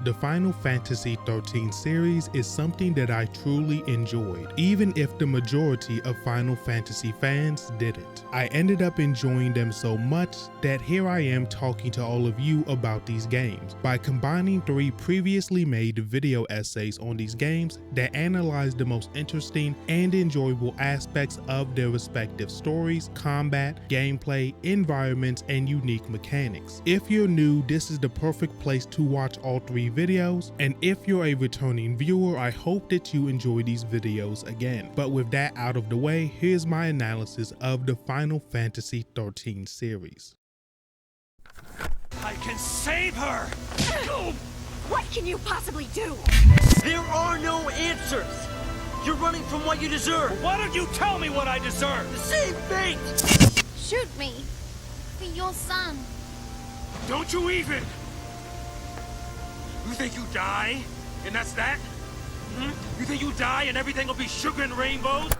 The Final Fantasy XIII series is something that I truly enjoyed, even if the majority of Final Fantasy fans didn't. I ended up enjoying them so much that here I am talking to all of you about these games by combining 3 previously made video essays on these games that analyze the most interesting and enjoyable aspects of their respective stories, combat, gameplay, environments, and unique mechanics. If you're new, this is the perfect place to watch all 3 videos, and if you're a returning viewer, I hope that you enjoy these videos again. But with that out of the way, here's my analysis of the Final Fantasy XIII series. I can save her! What can you possibly do? There are no answers! You're running from what you deserve! Why don't you tell me what I deserve? The same fate! Shoot me. For your son. Don't you even! You think you die, and that's that? You think you die and everything will be sugar and rainbows?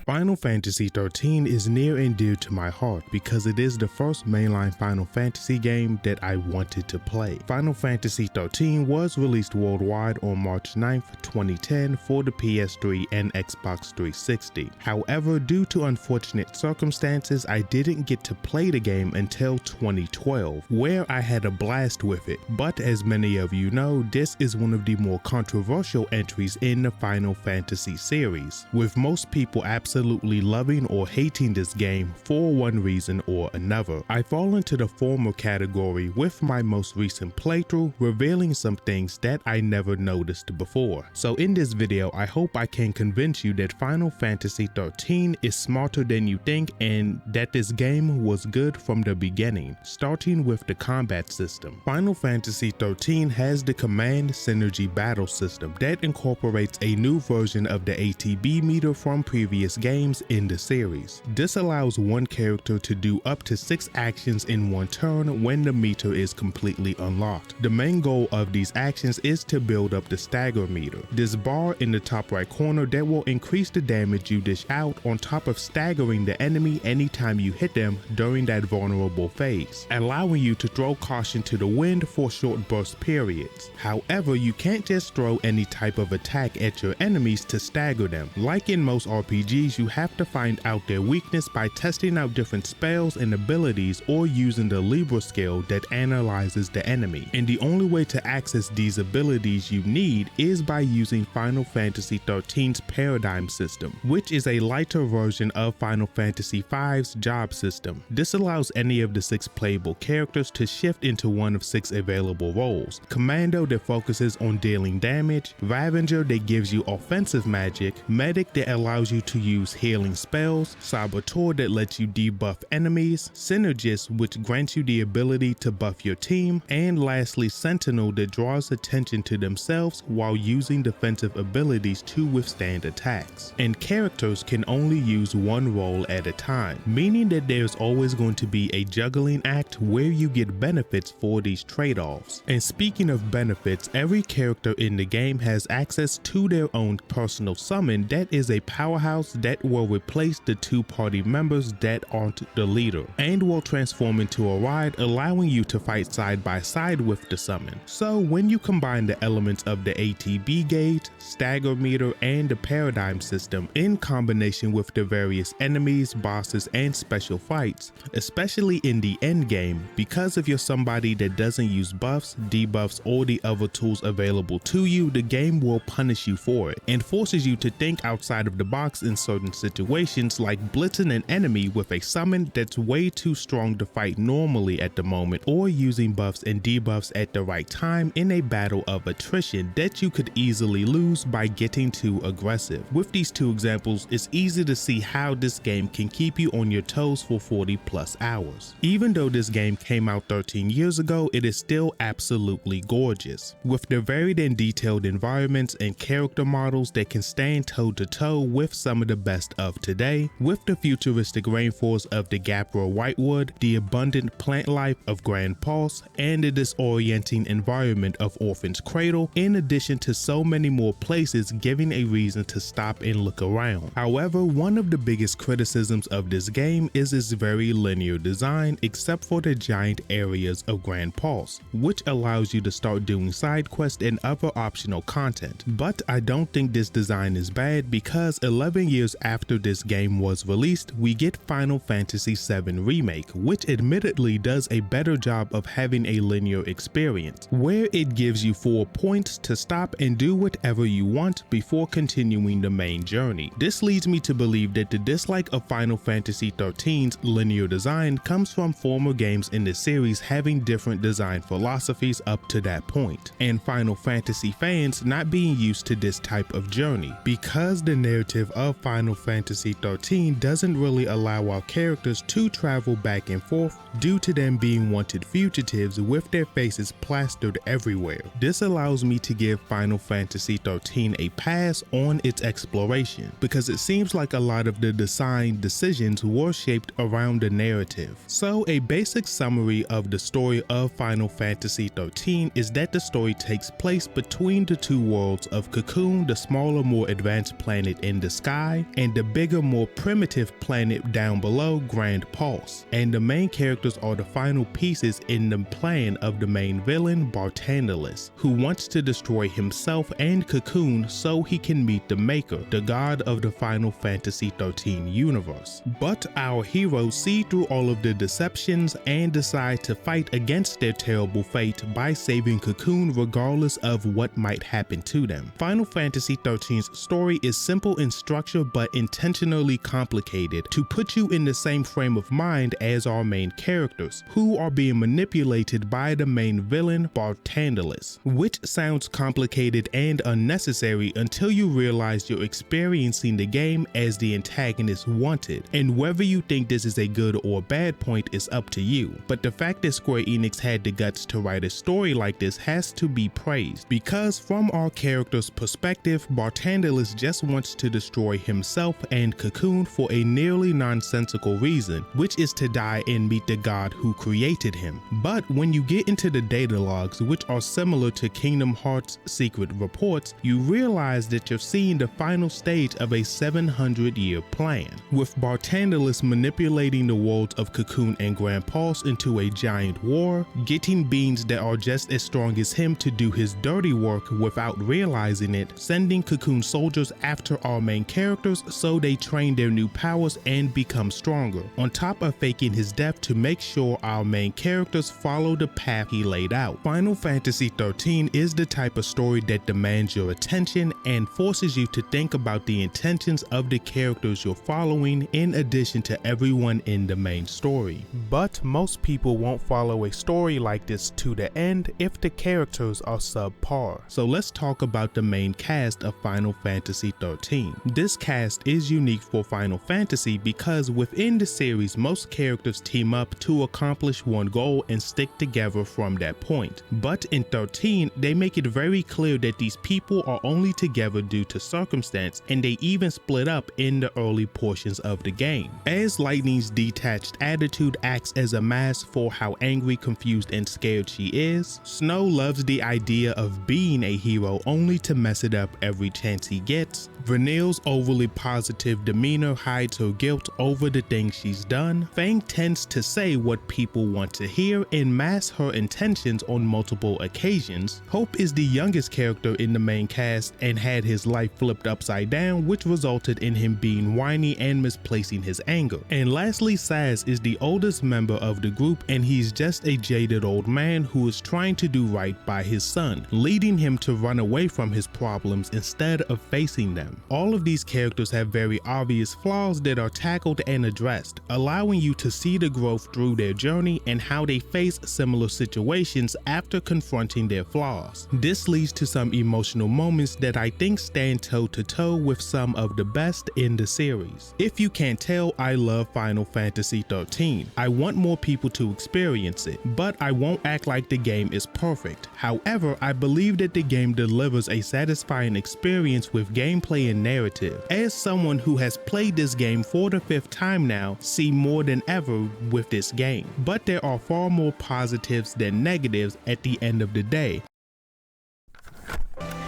Final Fantasy XIII is near and dear to my heart because it is the first mainline Final Fantasy game that I wanted to play. Final Fantasy XIII was released worldwide on March 9th, 2010 for the PS3 and Xbox 360. However, due to unfortunate circumstances, I didn't get to play the game until 2012, where I had a blast with it. But as many of you know, this is one of the more controversial entries in the Final Fantasy series, with most people absolutely loving or hating this game for one reason or another. I fall into the former category with my most recent playthrough, revealing some things that I never noticed before. So in this video, I hope I can convince you that Final Fantasy XIII is smarter than you think and that this game was good from the beginning. Starting with the combat system. Final Fantasy XIII has the Command Synergy battle system that incorporates a new version of the ATB meter from previous games in the series. This allows one character to do up to 6 actions in one turn when the meter is completely unlocked. The main goal of these actions is to build up the stagger meter, this bar in the top right corner that will increase the damage you dish out on top of staggering the enemy anytime you hit them during that vulnerable phase, allowing you to throw caution to the wind for short burst periods. However, you can't just throw any type of attack at your enemies to stagger them. Like in most RPGs, you have to find out their weakness by testing out different spells and abilities or using the Libra skill that analyzes the enemy. And the only way to access these abilities you need is by using Final Fantasy XIII's paradigm system, which is a lighter version of Final Fantasy V's job system. This allows any of the 6 playable characters to shift into one of 6 available roles. Commando that focuses on dealing damage, Ravager that gives you offensive magic, Medic that allows you to use healing spells, Saboteur that lets you debuff enemies, Synergist which grants you the ability to buff your team, and lastly Sentinel that draws attention to themselves while using defensive abilities to withstand attacks. And characters can only use one role at a time, meaning that there's always going to be a juggling act where you get benefits for these trade-offs. And speaking of benefits, every character in the game has access to their own personal summon that is a powerhouse that will replace the 2 party members that aren't the leader, and will transform into a ride, allowing you to fight side by side with the summon. So when you combine the elements of the ATB gauge, stagger meter, and the paradigm system in combination with the various enemies, bosses, and special fights, especially in the end game, because if you're somebody that doesn't use buffs, debuffs, or the other tools available to you, the game will punish you for it and forces you to think outside of the box in certain situations, like blitzing an enemy with a summon that's way too strong to fight normally at the moment, or using buffs and debuffs at the right time in a battle of attrition that you could easily lose by getting too aggressive. With these 2 examples, it's easy to see how this game can keep you on your toes for 40+ hours. Even though this game came out 13 years ago, it is still absolutely gorgeous, with the varied and detailed environments and character models that can stand toe to toe with some of the best of today, with the futuristic rainforests of the Gabbro Whitewood, the abundant plant life of Grand Pulse, and the disorienting environment of Orphan's Cradle, in addition to so many more places giving a reason to stop and look around. However, one of the biggest criticisms of this game is its very linear design, except for the giant areas of Grand Pulse, which allows you to start doing side quests and other optional content. But I don't think this design is bad, because 11 years after this game was released, we get Final Fantasy VII Remake, which admittedly does a better job of having a linear experience, where it gives you 4 points to stop and do whatever you want before continuing the main journey. This leads me to believe that the dislike of Final Fantasy XIII's linear design comes from former games in the series having different design philosophies up to that point, and Final Fantasy fans not being used to this type of journey, because the narrative of Final Fantasy XIII doesn't really allow our characters to travel back and forth due to them being wanted fugitives with their faces plastered everywhere. This allows me to give Final Fantasy XIII a pass on its exploration, because it seems like a lot of the design decisions were shaped around the narrative. So a basic summary of the story of Final Fantasy XIII is that the story takes place between the two worlds of Cocoon, the smaller, more advanced planet in the sky, and the bigger, more primitive planet down below, Grand Pulse. And the main characters are the final pieces in the plan of the main villain, Barthandelus, who wants to destroy himself and Cocoon so he can meet the Maker, the god of the Final Fantasy XIII universe. But our heroes see through all of the deceptions and decide to fight against their terrible fate by saving Cocoon regardless of what might happen to them. Final Fantasy XIII's story is simple in structure but intentionally complicated to put you in the same frame of mind as our main characters, who are being manipulated by the main villain, Barthandelus, which sounds complicated and unnecessary until you realize you're experiencing the game as the antagonist wanted, and whether you think this is a good or bad point is up to you. But the fact that Square Enix had the guts to write a story like this has to be praised, because from our character's perspective, Barthandelus just wants to destroy himself and Cocoon for a nearly nonsensical reason, which is to die and meet the god who created him. But when you get into the data logs, which are similar to Kingdom Hearts secret reports, you realize that you're seeing the final stage of a 700-year plan, with Barthandelus manipulating the worlds of Cocoon and Grand Pulse into a giant war, getting beings that are just as strong as him to do his dirty work without realizing it, sending Cocoon soldiers after our main characters so they train their new powers and become stronger, on top of faking his death to make sure our main characters follow the path he laid out. Final Fantasy XIII is the type of story that demands your attention and forces you to think about the intentions of the characters you're following in addition to everyone in the main story. But most people won't follow a story like this to the end if the characters are subpar. So let's talk about the main cast of Final Fantasy XIII. This cast is unique for Final Fantasy because within the series most characters team up to accomplish one goal and stick together from that point. But in 13, they make it very clear that these people are only together due to circumstance, and they even split up in the early portions of the game, as Lightning's detached attitude acts as a mask for how angry, confused, and scared she is. Snow loves the idea of being a hero only to mess it up every chance he gets. Vanille's overly positive demeanor hides her guilt over the things she's done. Fang tends to say what people want to hear and mask her intentions on multiple occasions. Hope is the youngest character in the main cast and had his life flipped upside down, which resulted in him being whiny and misplacing his anger. And lastly, Saz is the oldest member of the group, and he's just a jaded old man who is trying to do right by his son, leading him to run away from his problems instead of facing them. All of these characters have very obvious flaws that are tackled and addressed, allowing you to see the growth through their journey and how they face similar situations after confronting their flaws. This leads to some emotional moments that I think stand toe to toe with some of the best in the series. If you can't tell, I love Final Fantasy XIII. I want more people to experience it, but I won't act like the game is perfect. However, I believe that the game delivers a satisfying experience with gameplay and narrative. As someone who has played this game for the 5th time now, see more than ever with this game. But there are far more positives than negatives at the end of the day.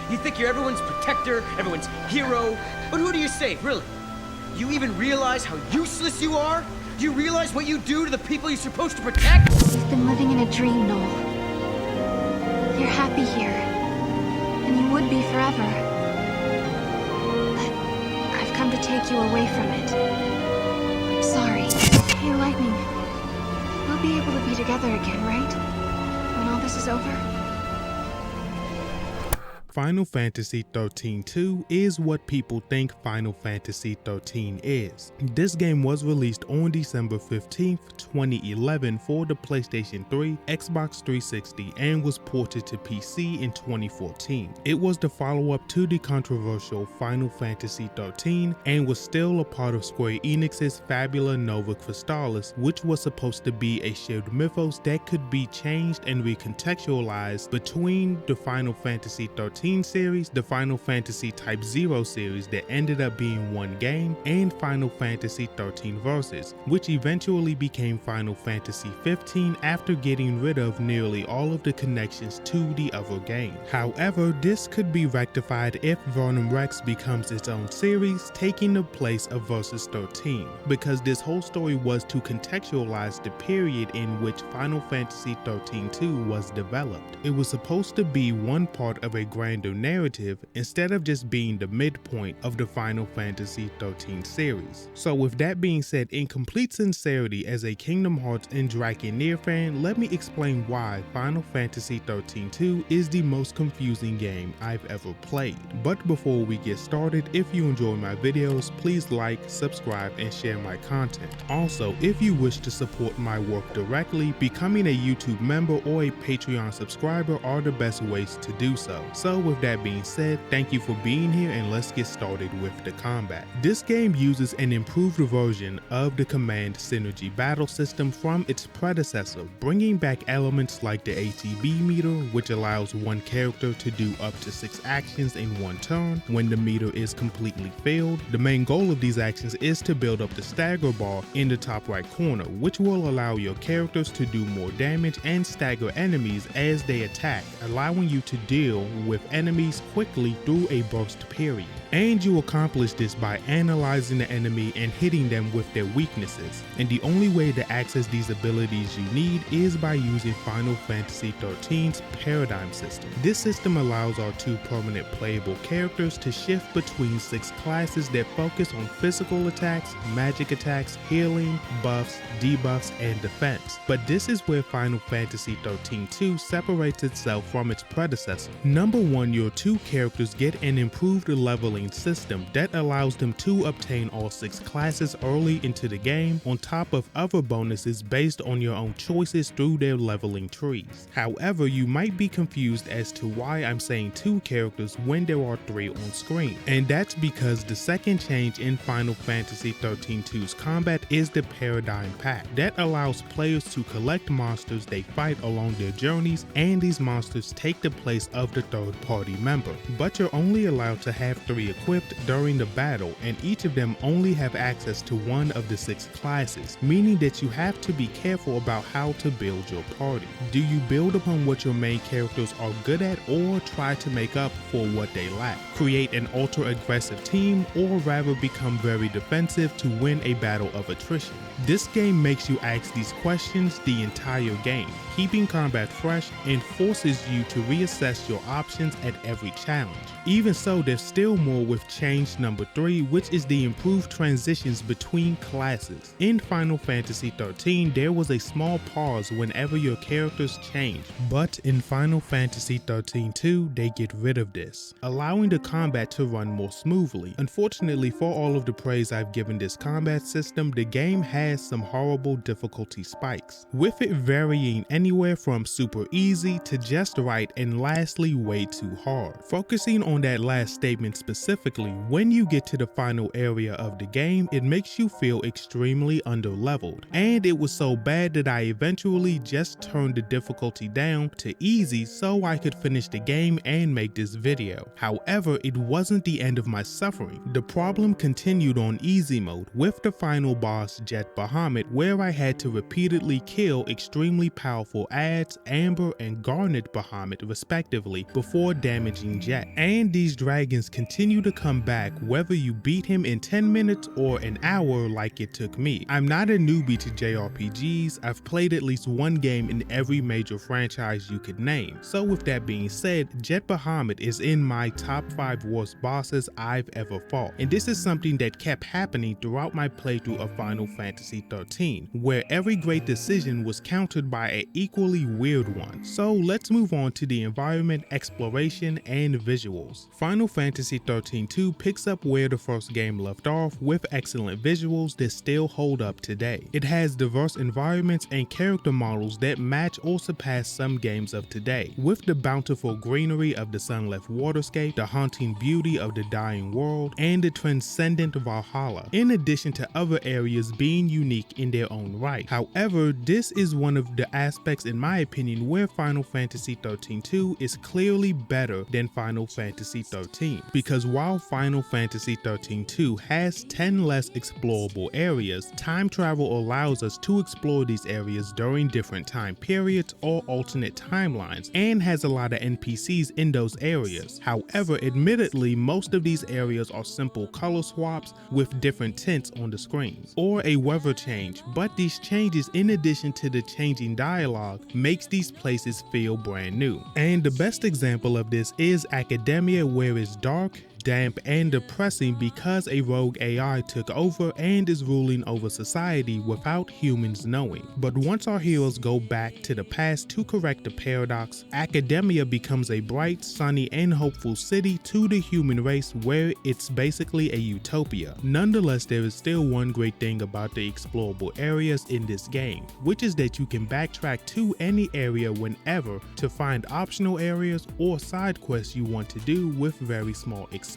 You think you're everyone's protector, everyone's hero, but who do you save, really? You even realize how useless you are? Do you realize what you do to the people you're supposed to protect? You've been living in a dream, Noel. You're happy here, and you would be forever. But I've come to take you away from it. I'm sorry. Hey, Lightning, we'll be able to be together again, right? When all this is over? Final Fantasy XIII 2 is what people think Final Fantasy XIII is. This game was released on December 15th, 2011 for the PlayStation 3, Xbox 360, and was ported to PC in 2014. It was the follow-up to the controversial Final Fantasy XIII and was still a part of Square Enix's Fabula Nova Crystallis, which was supposed to be a shared mythos that could be changed and recontextualized between the Final Fantasy XIII series, the Final Fantasy Type 0 series that ended up being one game, and Final Fantasy XIII Versus, which eventually became Final Fantasy XV after getting rid of nearly all of the connections to the other game. However, this could be rectified if Vernon Rex becomes its own series, taking the place of Versus 13, because this whole story was to contextualize the period in which Final Fantasy XIII-2 was developed. It was supposed to be one part of a grander narrative instead of just being the midpoint of the Final Fantasy XIII series. So with that being said, in complete sincerity as a Kingdom Hearts and Draconeer fan, let me explain why Final Fantasy XIII-2 is the most confusing game I've ever played. But before we get started, if you enjoy my videos, please like, subscribe, and share my content. Also, if you wish to support my work directly, becoming a YouTube member or a Patreon subscriber are the best ways to do so. So with that being said, thank you for being here and let's get started with the combat. This game uses an improved version of the Command Synergy battle system from its predecessor, bringing back elements like the ATB meter, which allows one character to do up to 6 actions in one turn when the meter is completely filled. The main goal of these actions is to build up the stagger bar in the top right corner, which will allow your characters to do more damage and stagger enemies as they attack, allowing you to deal with enemies quickly through a burst period. And you accomplish this by analyzing the enemy and hitting them with their weaknesses. And the only way to access these abilities you need is by using Final Fantasy XIII's paradigm system. This system allows our 2 permanent playable characters to shift between 6 classes that focus on physical attacks, magic attacks, healing, buffs, debuffs, and defense. But this is where Final Fantasy XIII-2 separates itself from its predecessor. Number 1, your 2 characters get an improved leveling system that allows them to obtain all 6 classes early into the game, on top of other bonuses based on your own choices through their leveling trees. However, you might be confused as to why I'm saying 2 characters when there are 3 on screen, and that's because the second change in Final Fantasy XIII-2's combat is the Paradigm Pack that allows players to collect monsters they fight along their journeys, and these monsters take the place of the third-party member. But you're only allowed to have 3 equipped during the battle, and each of them only have access to one of the 6 classes, meaning that you have to be careful about how to build your party. Do you build upon what your main characters are good at, or try to make up for what they lack? Create an ultra-aggressive team, or rather become very defensive to win a battle of attrition? This game makes you ask these questions the entire game, keeping combat fresh and forces you to reassess your options at every challenge. Even so, there's still more with change number 3, which is the improved transitions between classes. In Final Fantasy XIII, there was a small pause whenever your characters changed, but in Final Fantasy XIII-2, they get rid of this, allowing the combat to run more smoothly. Unfortunately, for all of the praise I've given this combat system, the game has some horrible difficulty spikes, with it varying anywhere from super easy to just right, and lastly way too too hard. Focusing on that last statement specifically, when you get to the final area of the game, it makes you feel extremely underleveled, and it was so bad that I eventually just turned the difficulty down to easy so I could finish the game and make this video. However, it wasn't the end of my suffering. The problem continued on easy mode with the final boss Jet Bahamut, where I had to repeatedly kill extremely powerful Adz, Amber, and Garnet Bahamut respectively before damaging Jet. And these dragons continue to come back whether you beat him in 10 minutes or an hour like it took me. I'm not a newbie to JRPGs, I've played at least one game in every major franchise you could name. So with that being said, Jet Bahamut is in my top 5 worst bosses I've ever fought. And this is something that kept happening throughout my playthrough of Final Fantasy XIII, where every great decision was countered by an equally weird one. So let's move on to the environment, exploration, and visuals. Final Fantasy XIII 2 picks up where the first game left off with excellent visuals that still hold up today. It has diverse environments and character models that match or surpass some games of today, with the bountiful greenery of the Sunleft Waterscape, the haunting beauty of the Dying World, and the transcendent Valhalla, in addition to other areas being unique in their own right. However, this is one of the aspects in my opinion where Final Fantasy XIII 2 is clearly better than Final Fantasy XIII, because while Final Fantasy XIII 2 has 10 less explorable areas, time travel allows us to explore these areas during different time periods or alternate timelines, and has a lot of NPCs in those areas. However, admittedly, most of these areas are simple color swaps with different tints on the screen, or a weather change, but these changes, in addition to the changing dialogue, makes these places feel brand new. And the best example of this is Academia, where it's dark, damp, and depressing because a rogue AI took over and is ruling over society without humans knowing. But once our heroes go back to the past to correct the paradox, Academia becomes a bright, sunny, and hopeful city to the human race where it's basically a utopia. Nonetheless, there is still one great thing about the explorable areas in this game, which is that you can backtrack to any area whenever to find optional areas or side quests you want to do with very small exceptions.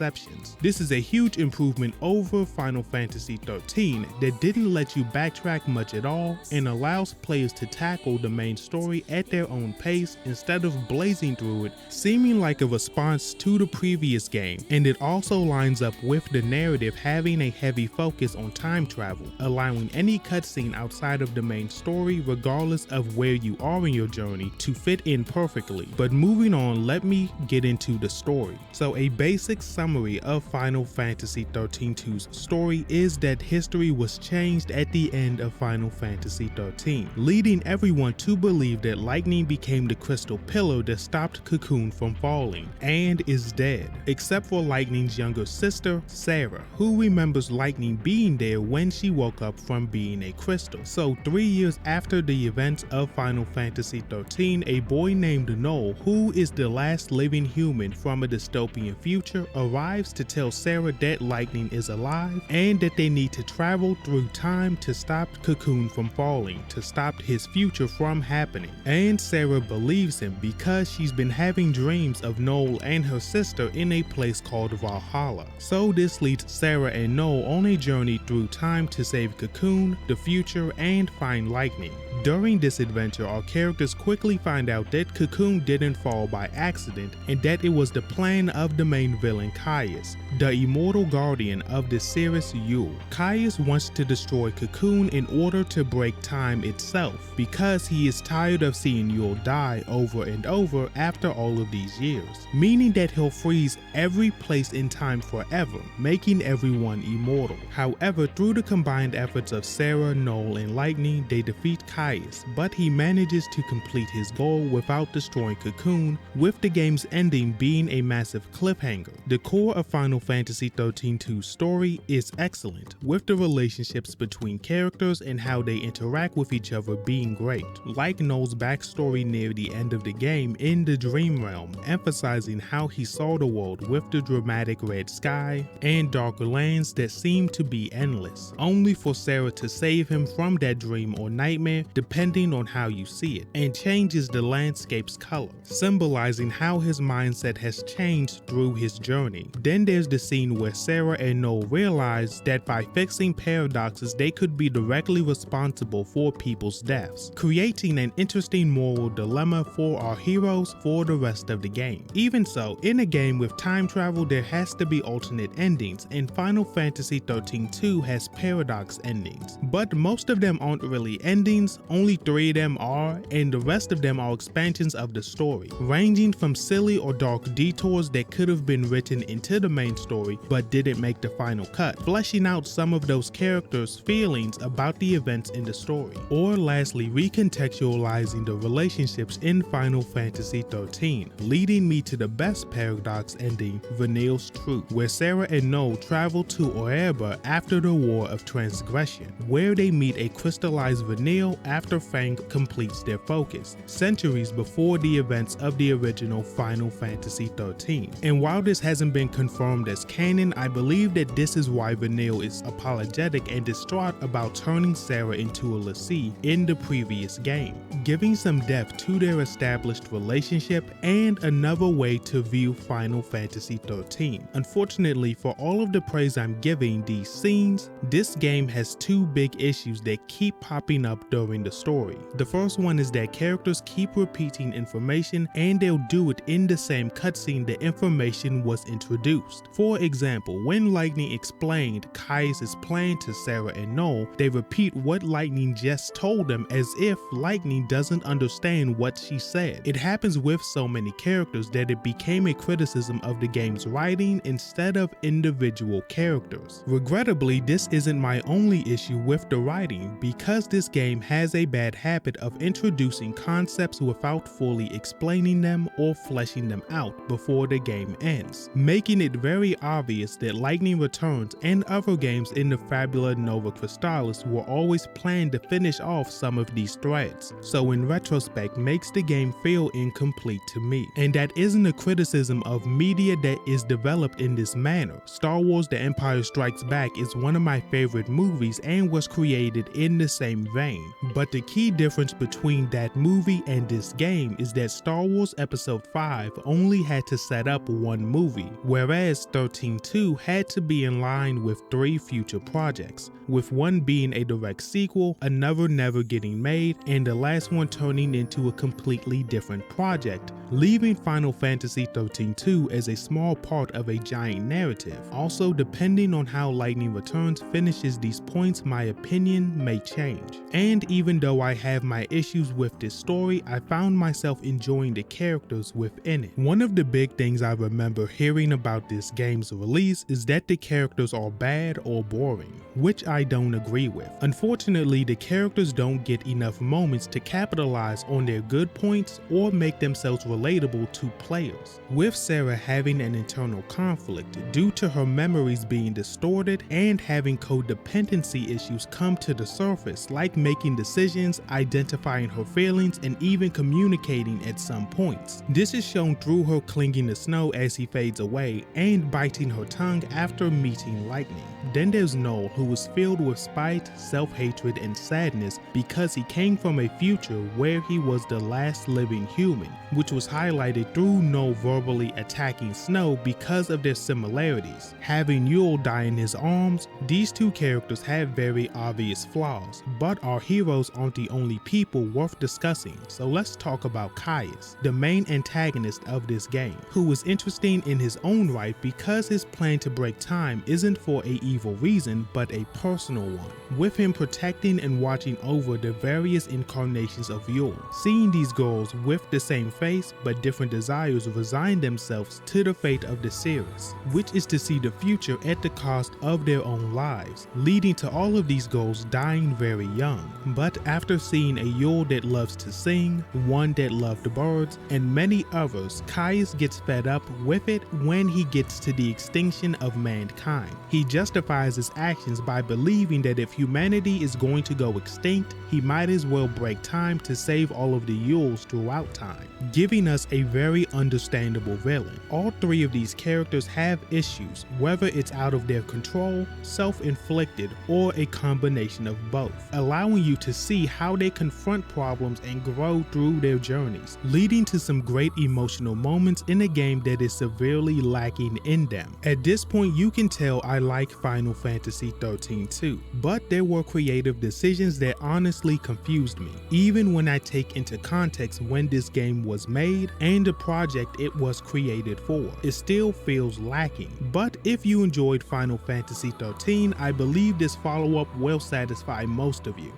This is a huge improvement over Final Fantasy XIII that didn't let you backtrack much at all and allows players to tackle the main story at their own pace instead of blazing through it, seeming like a response to the previous game. And it also lines up with the narrative having a heavy focus on time travel, allowing any cutscene outside of the main story, regardless of where you are in your journey, to fit in perfectly. But moving on, let me get into the story. So a basic summary of Final Fantasy XIII-2's story is that history was changed at the end of Final Fantasy XIII, leading everyone to believe that lightning became the crystal pillar that stopped Cocoon from falling, and is dead, except for Lightning's younger sister, Sarah, who remembers Lightning being there when she woke up from being a crystal. So 3 years after the events of Final Fantasy XIII, a boy named Noel, who is the last living human from a dystopian future, arrives to tell Sarah that Lightning is alive and that they need to travel through time to stop Cocoon from falling, to stop his future from happening. And Sarah believes him because she's been having dreams of Noel and her sister in a place called Valhalla. So this leads Sarah and Noel on a journey through time to save Cocoon, the future, and find Lightning. During this adventure, our characters quickly find out that Cocoon didn't fall by accident and that it was the plan of the main villain Caius, the immortal guardian of the Cirrus Ule. Caius wants to destroy Cocoon in order to break time itself because he is tired of seeing Ule die over and over after all of these years, meaning that he'll freeze every place in time forever, making everyone immortal. However, through the combined efforts of Sarah, Noel, and Lightning, they defeat Caius, but he manages to complete his goal without destroying Cocoon, with the game's ending being a massive cliffhanger. The core of Final Fantasy XIII-2's story is excellent, with the relationships between characters and how they interact with each other being great. Like Noel's backstory near the end of the game in the Dream Realm, emphasizing how he saw the world with the dramatic red sky and darker lands that seem to be endless, only for Sarah to save him from that dream or nightmare depending on how you see it, and changes the landscape's color, symbolizing how his mindset has changed through his journey. Then there's the scene where Sarah and Noel realize that by fixing paradoxes they could be directly responsible for people's deaths, creating an interesting moral dilemma for our heroes for the rest of the game. Even so, in a game with time travel there has to be alternate endings, and Final Fantasy XIII-2 has paradox endings, but most of them aren't really endings, only 3 of them are, and the rest of them are expansions of the story, ranging from silly or dark detours that could have been written into the main story but didn't make the final cut, fleshing out some of those characters' feelings about the events in the story, or lastly recontextualizing the relationships in Final Fantasy XIII, leading me to the best paradox ending, Vanille's Truth, where Sarah and Noel travel to Oerba after the War of Transgression, where they meet a crystallized Vanille after Fang completes their focus, centuries before the events of the original Final Fantasy XIII. And while this hasn't been confirmed as canon, I believe that this is why Vanille is apologetic and distraught about turning Sarah into a l'Cie in the previous game, giving some depth to their established relationship and another way to view Final Fantasy XIII. Unfortunately, for all of the praise I'm giving these scenes, this game has 2 big issues that keep popping up during the story. The first one is that characters keep repeating information and they'll do it in the same cutscene the information was introduced. For example, when Lightning explained Caius' plan to Sarah and Noel, they repeat what Lightning just told them as if Lightning doesn't understand what she said. It happens with so many characters that it became a criticism of the game's writing instead of individual characters. Regrettably, this isn't my only issue with the writing, because this game has a bad habit of introducing concepts without fully explaining them or fleshing them out before the game ends, making it very obvious that Lightning Returns and other games in the Fabula Nova Crystallis were always planned to finish off some of these threads, so in retrospect makes the game feel incomplete to me. And that isn't a criticism of media that is developed in this manner. Star Wars The Empire Strikes Back is one of my favorite movies and was created in the same vein, but the key difference between that movie and this game is that Star Wars Episode 5 only had to set up 1 movie, whereas XIII-2 had to be in line with 3 future projects, with one being a direct sequel, another never getting made, and the last one turning into a completely different project, leaving Final Fantasy XIII-2 as a small part of a giant narrative. Also, depending on how Lightning Returns finishes these points, my opinion may change. And even though I have my issues with this story, I found myself enjoying the characters within it. One of the big things I remember hearing about this game's release is that the characters are bad or boring, which I don't agree with. Unfortunately, the characters don't get enough moments to capitalize on their good points or make themselves relatable to players, with Sarah having an internal conflict due to her memories being distorted and having codependency issues come to the surface, like making decisions, identifying her feelings, and even communicating at some points. This is shown through her clinging to Snow as he fades away and biting her tongue after meeting Lightning. Then there's Noel, who was filled with spite, self-hatred, and sadness because he came from a future where he was the last living human, which was highlighted through Noel verbally attacking Snow because of their similarities. Having Yule die in his arms, these 2 characters have very obvious flaws, but our heroes aren't the only people worth discussing, so let's talk about Caius, the main antagonist of this game, who is interesting in his own right because his plan to break time isn't for a evil reason but a personal one, with him protecting and watching over the various incarnations of Yule. Seeing these girls with the same face but different desires resign themselves to the fate of the series, which is to see the future at the cost of their own lives, leading to all of these girls dying very young. But after seeing a Yule that loves to sing, one that loved birds, and many others, Caius gets fed up with it when when he gets to the extinction of mankind. He justifies his actions by believing that if humanity is going to go extinct, he might as well break time to save all of the Yules throughout time, giving us a very understandable villain. All three of these characters have issues, whether it's out of their control, self-inflicted, or a combination of both, allowing you to see how they confront problems and grow through their journeys, leading to some great emotional moments in a game that is severely lacking in them. At this point, you can tell I like Final Fantasy XIII too, but there were creative decisions that honestly confused me, even when I take into context when this game was made and the project it was created for. It still feels lacking, but if you enjoyed Final Fantasy XIII, I believe this follow-up will satisfy most of you.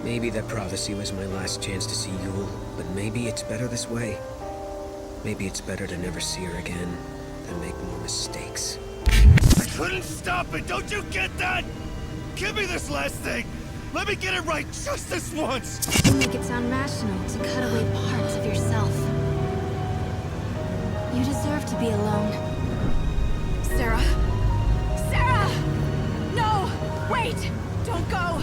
Maybe that prophecy was my last chance to see Yule, but maybe it's better this way. Maybe it's better to never see her again than make more mistakes. I couldn't stop it, don't you get that? Give me this last thing! Let me get it right just this once! You make it sound rational to cut away parts of yourself. You deserve to be alone. Sarah! Sarah! No! Wait! Don't go!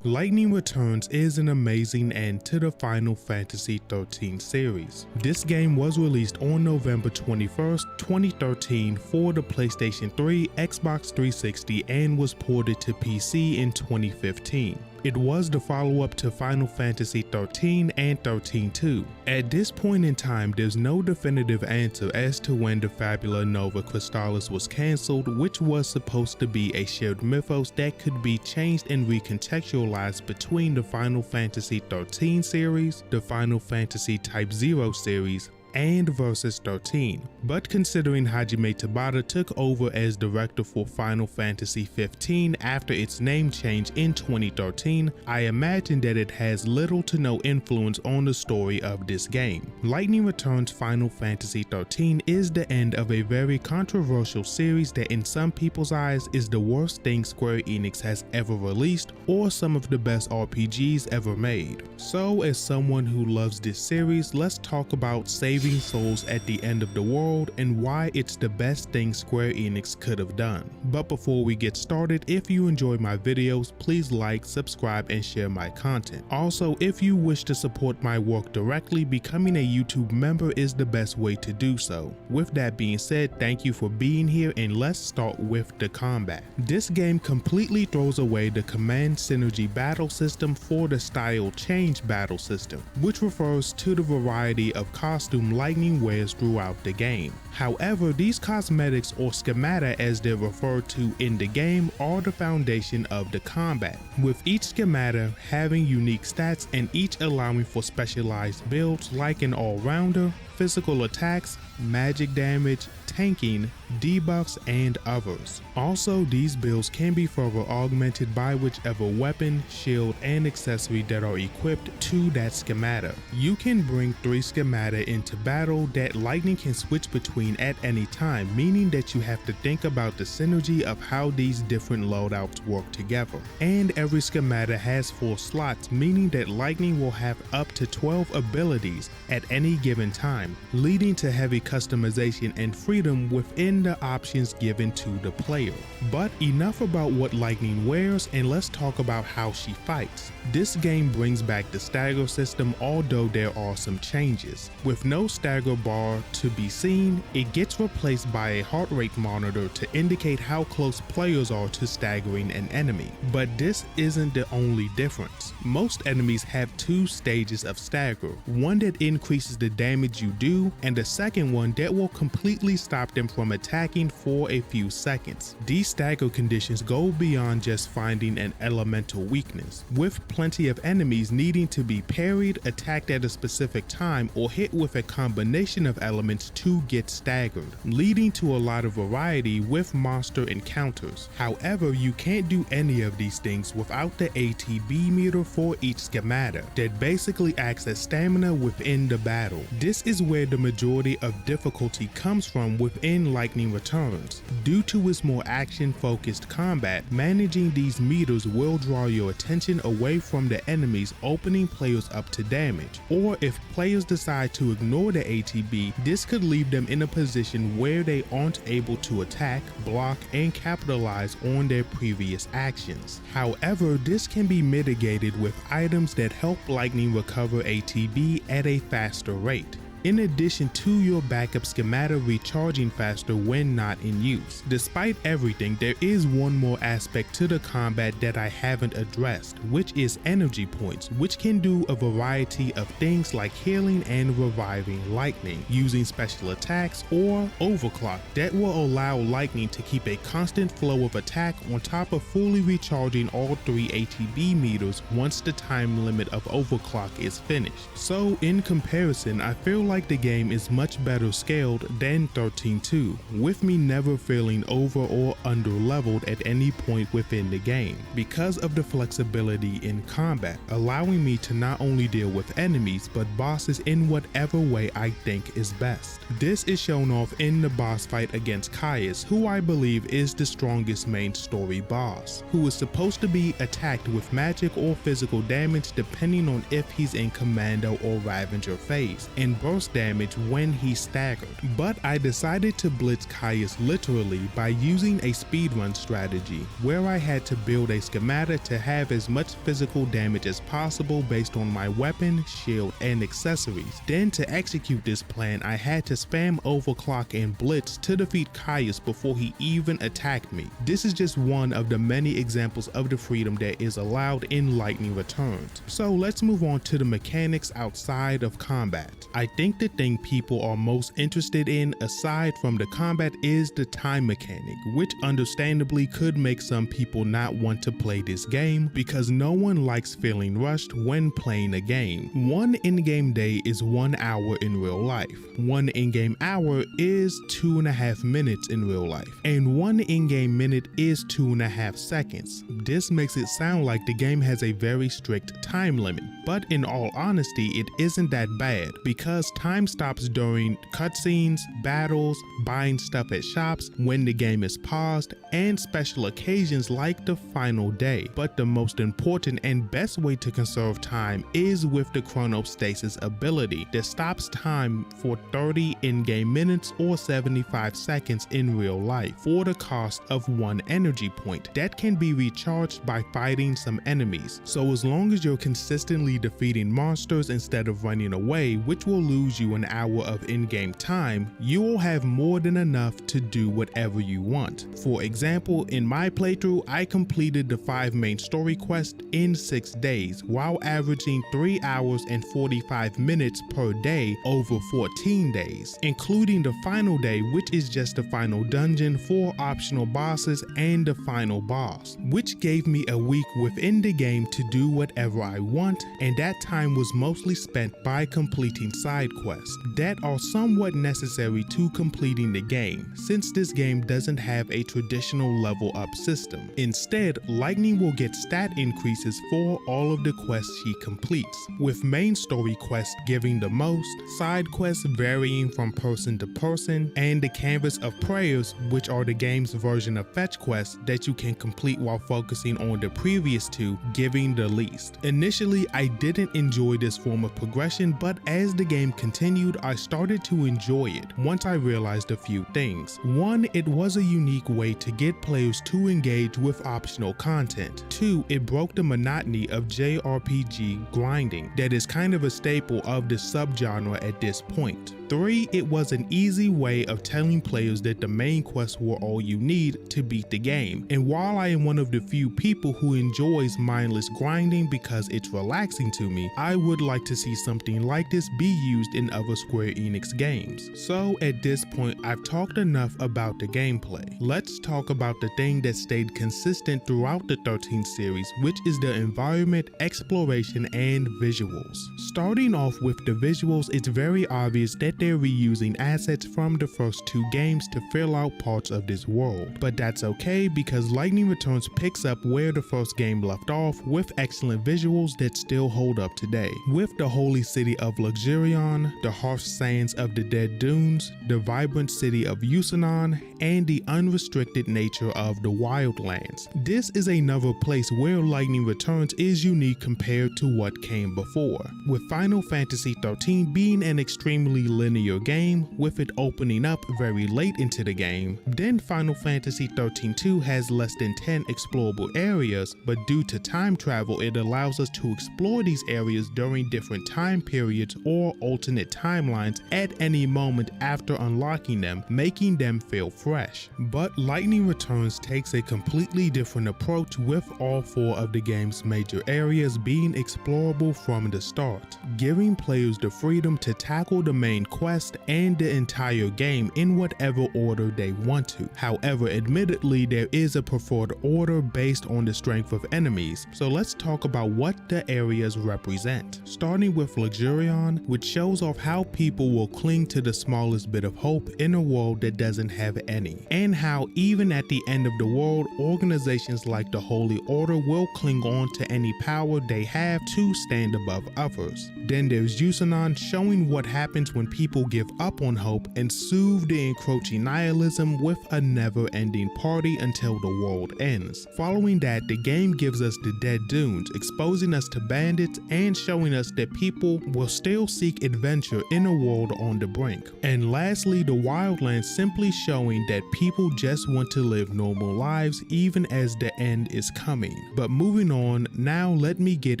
Lightning Returns is an amazing end to the Final Fantasy XIII series. This game was released on November 21st, 2013 for the PlayStation 3, Xbox 360, and was ported to PC in 2015. It was the follow-up to Final Fantasy XIII and XIII-2. At this point in time, there's no definitive answer as to when the Fabula Nova Crystallis was cancelled, which was supposed to be a shared mythos that could be changed and recontextualized between the Final Fantasy XIII series, the Final Fantasy Type 0 series, and Versus 13, but considering Hajime Tabata took over as director for Final Fantasy XV after its name change in 2013, I imagine that it has little to no influence on the story of this game. Lightning Returns Final Fantasy XIII is the end of a very controversial series that in some people's eyes is the worst thing Square Enix has ever released or some of the best RPGs ever made. So as someone who loves this series, let's talk about saving souls at the end of the world and why it's the best thing Square Enix could have done. But before we get started, if you enjoy my videos, please like, subscribe, and share my content. Also, if you wish to support my work directly, becoming a YouTube member is the best way to do so. With that being said, thank you for being here and let's start with the combat. This game completely throws away the command synergy battle system for the style change battle system, which refers to the variety of costume Lightning wears throughout the game. However, these cosmetics or schemata as they're referred to in the game are the foundation of the combat, with each schemata having unique stats and each allowing for specialized builds like an all-rounder, physical attacks, magic damage, tanking, debuffs, and others. Also, these builds can be further augmented by whichever weapon, shield, and accessory that are equipped to that schemata. You can bring 3 schemata into battle that Lightning can switch between at any time, meaning that you have to think about the synergy of how these different loadouts work together. And every schemata has 4 slots, meaning that Lightning will have up to 12 abilities at any given time, leading to heavy customization and freedom within the options given to the player. But enough about what Lightning wears and let's talk about how she fights. This game brings back the stagger system, although there are some changes. With no stagger bar to be seen, it gets replaced by a heart rate monitor to indicate how close players are to staggering an enemy. But this isn't the only difference. Most enemies have 2 stages of stagger, one that increases the damage you do and the second one that will completely stop them from attacking for a few seconds. These stagger conditions go beyond just finding an elemental weakness, with plenty of enemies needing to be parried, attacked at a specific time, or hit with a combination of elements to get staggered, leading to a lot of variety with monster encounters. However, you can't do any of these things without the ATB meter for each schemata that basically acts as stamina within the battle. This is where the majority of difficulty comes from within Lightning Returns. Due to its more action-focused combat, managing these meters will draw your attention away from the enemies, opening players up to damage. Or if players decide to ignore the ATB, this could leave them in a position where they aren't able to attack, block, and capitalize on their previous actions. However, this can be mitigated with items that help Lightning recover ATB at a faster rate, in addition to your backup schemata recharging faster when not in use. Despite everything, there is one more aspect to the combat that I haven't addressed, which is energy points, which can do a variety of things like healing and reviving Lightning, using special attacks or overclock that will allow Lightning to keep a constant flow of attack on top of fully recharging all 3 ATB meters once the time limit of overclock is finished. So in comparison, I feel like the game is much better scaled than 13-2, with me never feeling over or under leveled at any point within the game, because of the flexibility in combat, allowing me to not only deal with enemies but bosses in whatever way I think is best. This is shown off in the boss fight against Caius, who I believe is the strongest main story boss, who is supposed to be attacked with magic or physical damage depending on if he's in Commando or Ravager phase, and burst damage when he staggered. But I decided to blitz Caius literally by using a speedrun strategy, where I had to build a schemata to have as much physical damage as possible based on my weapon, shield, and accessories. Then to execute this plan, I had to spam overclock and blitz to defeat Caius before he even attacked me. This is just one of the many examples of the freedom that is allowed in Lightning Returns. So let's move on to the mechanics outside of combat. I think the thing people are most interested in aside from the combat is the time mechanic, which understandably could make some people not want to play this game because no one likes feeling rushed when playing a game. One in-game day is 1 hour in real life, one in-game hour is 2.5 minutes in real life, and one in-game minute is 2.5 seconds. This makes it sound like the game has a very strict time limit, but in all honesty it isn't that bad because time stops during cutscenes, battles, buying stuff at shops, when the game is paused, and special occasions like the final day. But the most important and best way to conserve time is with the chronostasis ability that stops time for 30 in-game minutes or 75 seconds in real life for the cost of 1 energy point that can be recharged by fighting some enemies. So as long as you're consistently defeating monsters instead of running away, which will lose you an hour of in-game time, you will have more than enough to do whatever you want. For example, in my playthrough, I completed the 5 main story quests in 6 days while averaging 3 hours and 45 minutes per day over 14 days, including the final day, which is just the final dungeon, 4 optional bosses, and the final boss, which gave me a week within the game to do whatever I want, and that time was mostly spent by completing side quests that are somewhat necessary to completing the game, since this game doesn't have a traditional level up system. Instead, Lightning will get stat increases for all of the quests she completes, with main story quests giving the most, side quests varying from person to person, and the Canvas of Prayers, which are the game's version of fetch quests that you can complete while focusing on the previous 2, giving the least. Initially, I didn't enjoy this form of progression, but as the game continued, I started to enjoy it once I realized a few things. 1, it was a unique way to get players to engage with optional content. 2, it broke the monotony of JRPG grinding that is kind of a staple of the subgenre at this point. 3, it was an easy way of telling players that the main quests were all you need to beat the game. And while I am one of the few people who enjoys mindless grinding because it's relaxing to me, I would like to see something like this be used in other Square Enix games. So at this point, I've talked enough about the gameplay. Let's talk about the thing that stayed consistent throughout the 13 series, which is the environment, exploration, and visuals. Starting off with the visuals, it's very obvious that they're reusing assets from the first 2 games to fill out parts of this world. But that's okay because Lightning Returns picks up where the first game left off with excellent visuals that still hold up today. With the holy city of Luxurion, the harsh sands of the Dead Dunes, the vibrant city of Usanon, and the unrestricted nature of the Wildlands. This is another place where Lightning Returns is unique compared to what came before, with Final Fantasy XIII being an extremely linear game, with it opening up very late into the game. Then Final Fantasy XIII-2 has less than 10 explorable areas, but due to time travel it allows us to explore these areas during different time periods or alternate timelines at any moment after unlocking them, making them feel fresh. But Lightning Returns takes a completely different approach, with all 4 of the game's major areas being explorable from the start, giving players the freedom to tackle the main quest and the entire game in whatever order they want to. However, admittedly, there is a preferred order based on the strength of enemies, so let's talk about what the areas represent. Starting with Luxurion, which shows off how people will cling to the smallest bit of hope in a world that doesn't have any, and how even at the end of the world, organizations like the Holy Order will cling on to any power they have to stand above others. Then there's Usanon, showing what happens when people give up on hope and soothe the encroaching nihilism with a never-ending party until the world ends. Following that, the game gives us the Dead Dunes, exposing us to bandits and showing us that people will still seek adventure in a world on the brink. And lastly, the Wildlands, simply showing that people just want to live normal lives even as the end is coming. But moving on, now let me get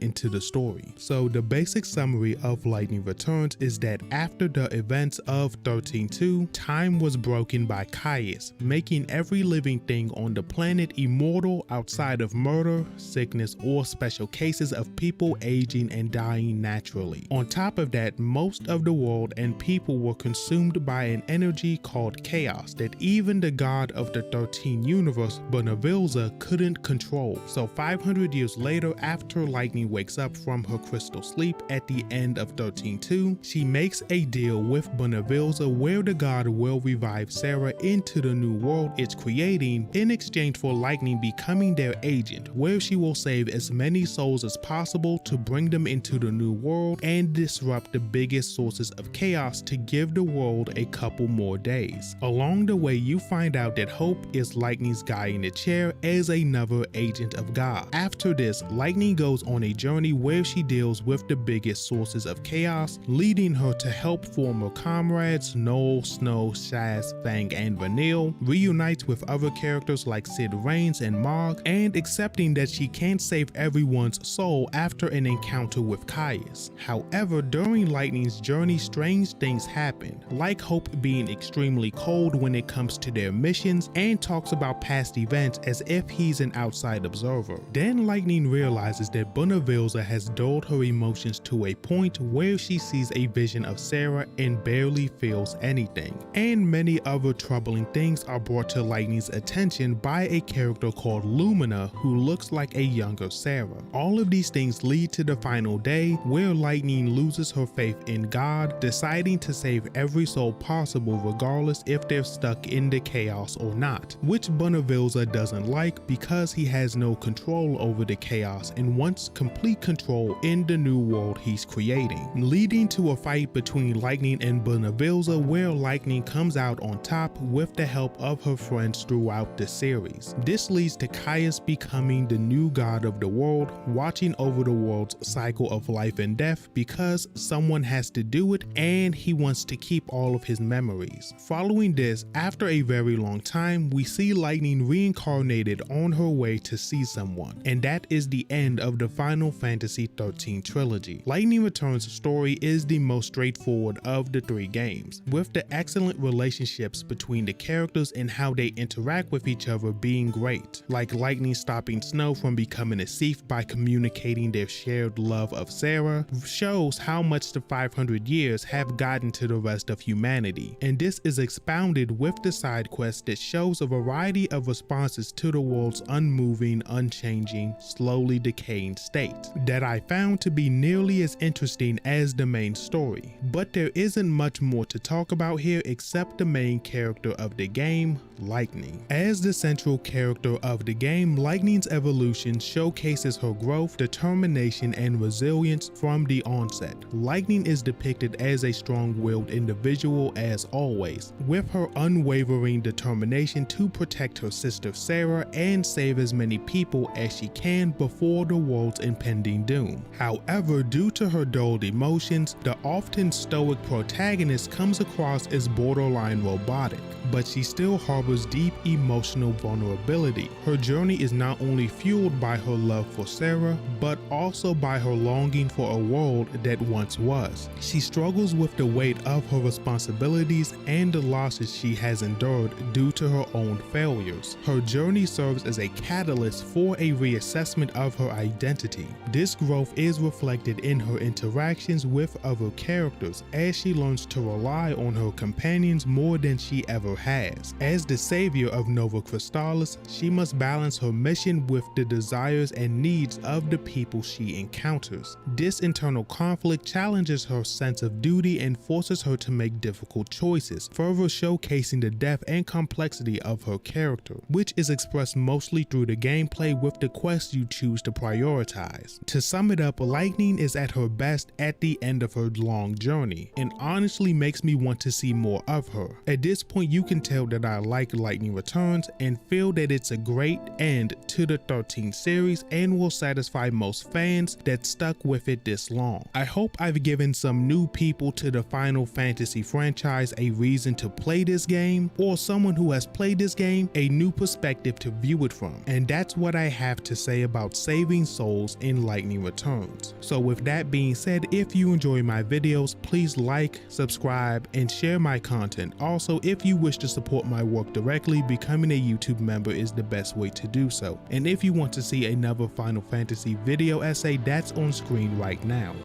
into the story. So the basic summary of Lightning Returns is that after the events of 13-2, time was broken by Caius, making every living thing on the planet immortal outside of murder, sickness, or special cases of people aging and dying naturally. On top of that, most of the world and people were consumed by an energy called chaos that even the god of the 13 universe, Benevilza, couldn't control. So 500 years later, after Lightning wakes up from her crystal sleep at the end of 13-2, she makes a deal with Benevilza where the god will revive Sarah into the new world it's creating in exchange for Lightning becoming their agent, where she will save as many souls as possible to bring them into the new world and disrupt the biggest sources of chaos to give the world a couple more days. Along the way, you find out that Hope is Lightning's guy in the chair as another agent of God. After this, Lightning goes on a journey where she deals with the biggest sources of chaos, leading her to help former comrades Noel, Snow, Shaz, Fang, and Vanille, reunites with other characters like Sid Raines and Mog, and accepting that she can't save everyone's soul after an encounter with Caius. However, during Lightning's journey, strange things happen, like Hope being extremely cold when it comes to their missions and talks about past events as if he's an outside observer. Then Lightning realizes that Benevilza has dulled her emotions to a point where she sees a vision of Sarah and barely feels anything. And many other troubling things are brought to Lightning's attention by a character called Lumina who looks like a younger Sarah. All of these things lead to the final day where Lightning loses her faith in God, deciding to save every soul possible regardless if they're stuck in the chaos or not, which Benevilza doesn't like because he has no control over the chaos and wants complete control in the new world he's creating, leading to a fight between Lightning and Benevilza where Lightning comes out on top with the help of her friends throughout the series. This leads to Caius becoming the new god of the world, watching over the world's cycle of life and death because someone has to do it and he wants to keep all of his memories. Following this, after a very long time, we see Lightning reincarnated on her way to see someone, and that is the end of the Final Fantasy XIII trilogy. Lightning Returns' story is the most straightforward of the 3 games, with the excellent relationships between the characters and how they interact with each other being great, like Lightning stopping Snow from becoming a thief by communicating their shared love of Sarah, shows how much the 500 years have gotten to the rest of humanity, and this is expounded with the side quest that shows a variety of responses to the world's unmoving, unchanging, slowly decaying state that I found to be nearly as interesting as the main story. But there is isn't much more to talk about here except the main character of the game, Lightning. As the central character of the game, Lightning's evolution showcases her growth, determination, and resilience from the onset. Lightning is depicted as a strong-willed individual as always, with her unwavering determination to protect her sister Sarah and save as many people as she can before the world's impending doom. However, due to her dulled emotions, the often stoic protagonist comes across as borderline robotic, but she still harbors deep emotional vulnerability. Her journey is not only fueled by her love for Sarah, but also by her longing for a world that once was. She struggles with the weight of her responsibilities and the losses she has endured due to her own failures. Her journey serves as a catalyst for a reassessment of her identity. This growth is reflected in her interactions with other characters as she learns to rely on her companions more than she ever has. As the savior of Nova Crystallis, she must balance her mission with the desires and needs of the people she encounters. This internal conflict challenges her sense of duty and forces her to make difficult choices, further showcasing the depth and complexity of her character, which is expressed mostly through the gameplay with the quests you choose to prioritize. To sum it up, Lightning is at her best at the end of her long journey, and honestly makes me want to see more of her. At this point, you can tell that I like Lightning Returns and feel that it's a great end to the 13 series and will satisfy most fans that stuck with it this long. I hope I've given some new people to the Final Fantasy franchise a reason to play this game, or someone who has played this game a new perspective to view it from, and that's what I have to say about saving souls in Lightning Returns. So with that being said, if you enjoy my videos, please like, subscribe, and share my content. Also, if you wish to support my work directly, becoming a YouTube member is the best way to do so. And if you want to see another Final Fantasy video essay, that's on screen right now.